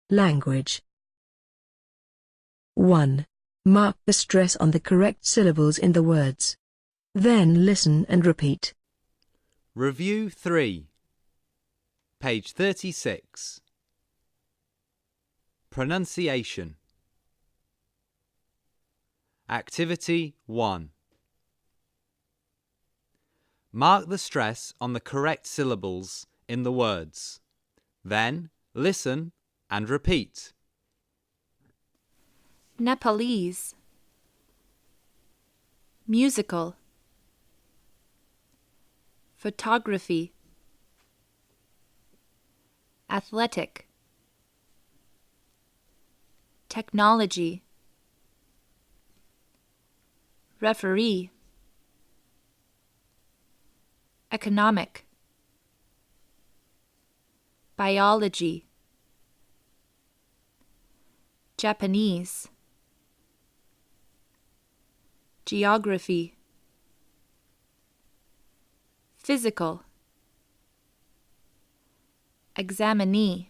Language. 1. Mark the stress on the correct syllables in the words. Then listen and repeat. Review 3. Page 36. Pronunciation. Activity 1. Mark the stress on the correct syllables in the words. Then listen and repeat. Nepalese, musical, photography, athletic, technology, referee, economic, biology, Japanese, geography, physical, examinee,